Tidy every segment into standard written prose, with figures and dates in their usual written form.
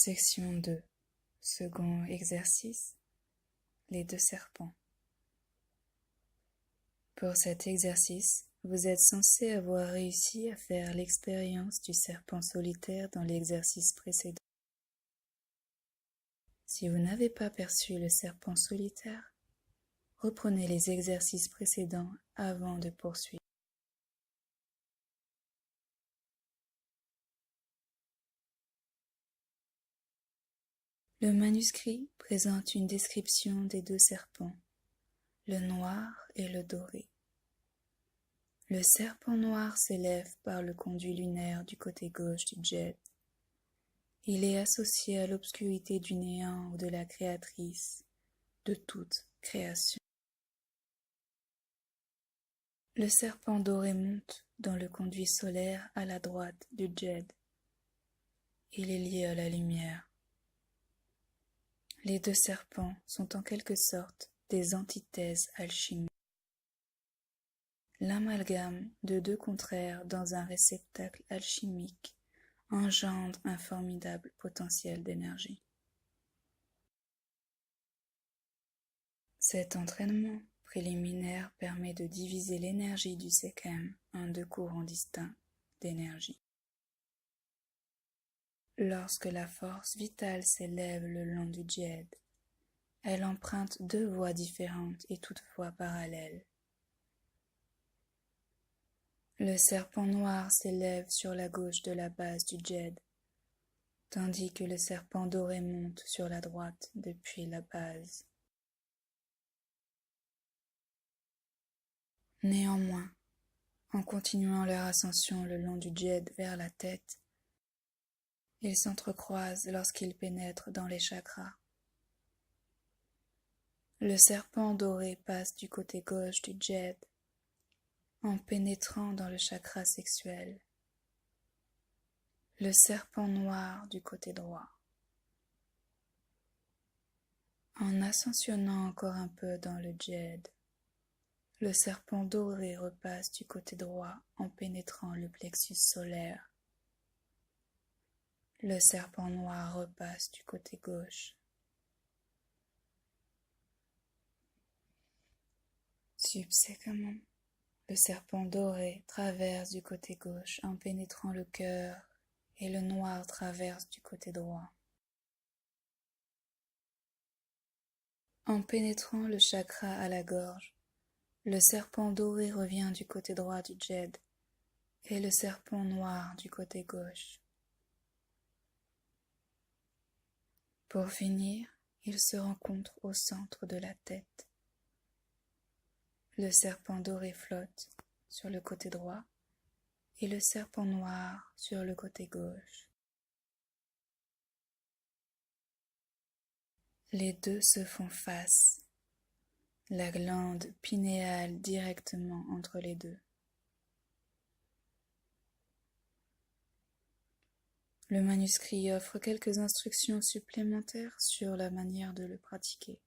Section 2. Second exercice. Les deux serpents. Pour cet exercice, vous êtes censé avoir réussi à faire l'expérience du serpent solitaire dans l'exercice précédent. Si vous n'avez pas perçu le serpent solitaire, reprenez les exercices précédents avant de poursuivre. Le manuscrit présente une description des deux serpents, le noir et le doré. Le serpent noir s'élève par le conduit lunaire du côté gauche du djed. Il est associé à l'obscurité du néant ou de la créatrice, de toute création. Le serpent doré monte dans le conduit solaire à la droite du djed. Il est lié à la lumière. Les deux serpents sont en quelque sorte des antithèses alchimiques. L'amalgame de deux contraires dans un réceptacle alchimique engendre un formidable potentiel d'énergie. Cet entraînement préliminaire permet de diviser l'énergie du Sekhem en deux courants distincts d'énergie. Lorsque la force vitale s'élève le long du djed, elle emprunte deux voies différentes et toutefois parallèles. Le serpent noir s'élève sur la gauche de la base du djed, tandis que le serpent doré monte sur la droite depuis la base. Néanmoins, en continuant leur ascension le long du djed vers la tête, ils s'entrecroisent lorsqu'ils pénètrent dans les chakras. Le serpent doré passe du côté gauche du djed en pénétrant dans le chakra sexuel. Le serpent noir du côté droit. En ascensionnant encore un peu dans le djed, le serpent doré repasse du côté droit en pénétrant le plexus solaire. Le serpent noir repasse du côté gauche. Subséquemment, le serpent doré traverse du côté gauche en pénétrant le cœur et le noir traverse du côté droit. En pénétrant le chakra à la gorge, le serpent doré revient du côté droit du djed et le serpent noir du côté gauche. Pour finir, ils se rencontrent au centre de la tête. Le serpent doré flotte sur le côté droit et le serpent noir sur le côté gauche. Les deux se font face, la glande pinéale directement entre les deux. Le manuscrit offre quelques instructions supplémentaires sur la manière de le pratiquer.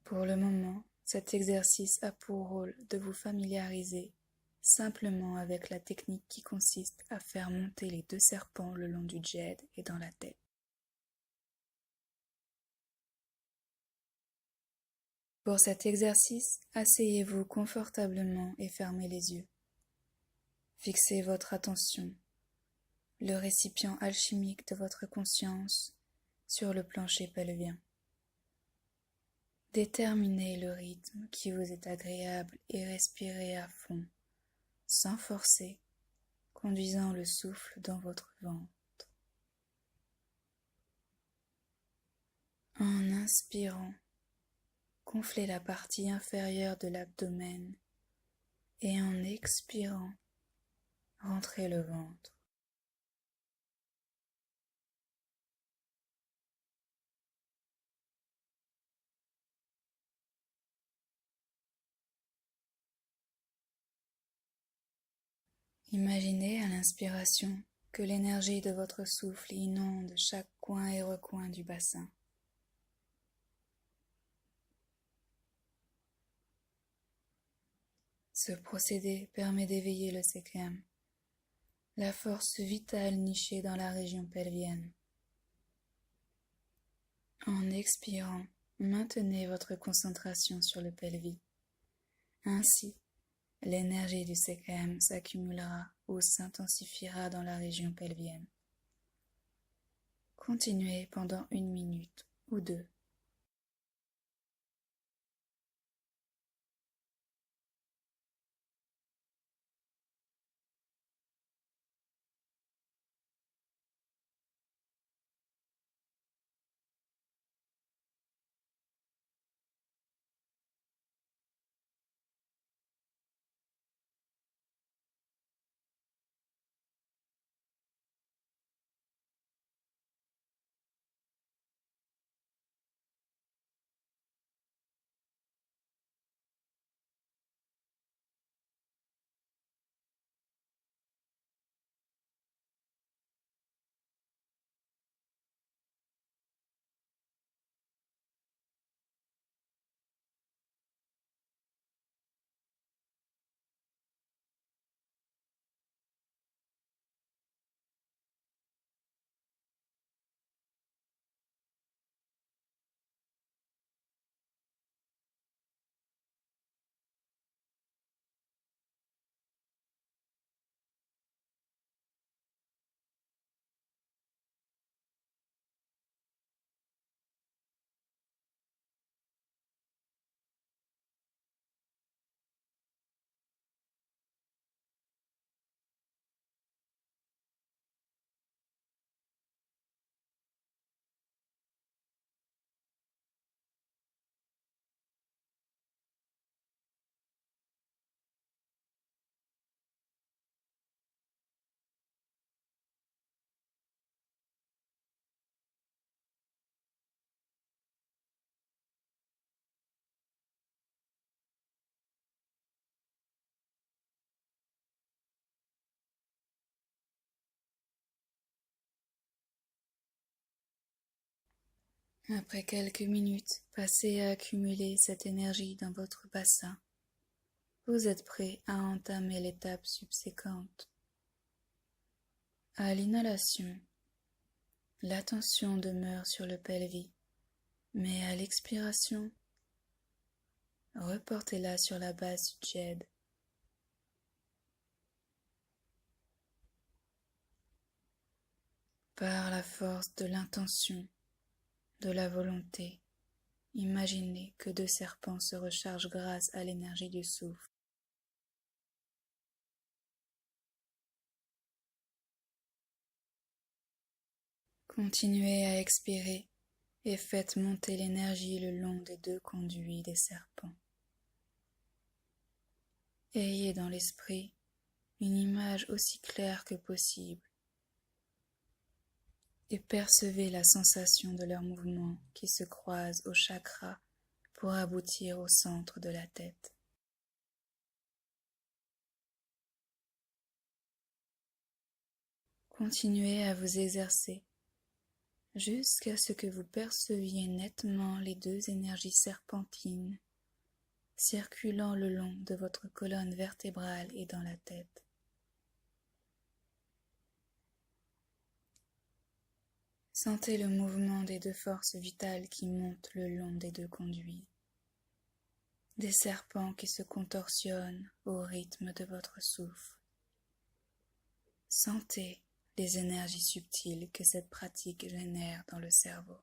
Pour le moment, cet exercice a pour rôle de vous familiariser simplement avec la technique qui consiste à faire monter les deux serpents le long du djed et dans la tête. Pour cet exercice, asseyez-vous confortablement et fermez les yeux. Fixez votre attention, le récipient alchimique de votre conscience, sur le plancher pelvien. Déterminez le rythme qui vous est agréable et respirez à fond, sans forcer, conduisant le souffle dans votre ventre. En inspirant, gonflez la partie inférieure de l'abdomen et en expirant, rentrez le ventre. Imaginez à l'inspiration que l'énergie de votre souffle inonde chaque coin et recoin du bassin. Ce procédé permet d'éveiller le Sekhem, la force vitale nichée dans la région pelvienne. En expirant, maintenez votre concentration sur le pelvis. Ainsi, l'énergie du CKM s'accumulera ou s'intensifiera dans la région pelvienne. Continuez pendant 1 minute ou 2. Après quelques minutes passées à accumuler cette énergie dans votre bassin, vous êtes prêt à entamer l'étape subséquente. À l'inhalation, l'attention demeure sur le pelvis, mais à l'expiration, reportez-la sur la base du djed. Par la force de l'intention, de la volonté, imaginez que 2 serpents se rechargent grâce à l'énergie du souffle. Continuez à expirer et faites monter l'énergie le long des 2 conduits des serpents. Ayez dans l'esprit une image aussi claire que possible et percevez la sensation de leurs mouvements qui se croisent au chakra pour aboutir au centre de la tête. Continuez à vous exercer jusqu'à ce que vous perceviez nettement les 2 énergies serpentines circulant le long de votre colonne vertébrale et dans la tête. Sentez le mouvement des 2 forces vitales qui montent le long des 2 conduits. Des serpents qui se contorsionnent au rythme de votre souffle. Sentez les énergies subtiles que cette pratique génère dans le cerveau.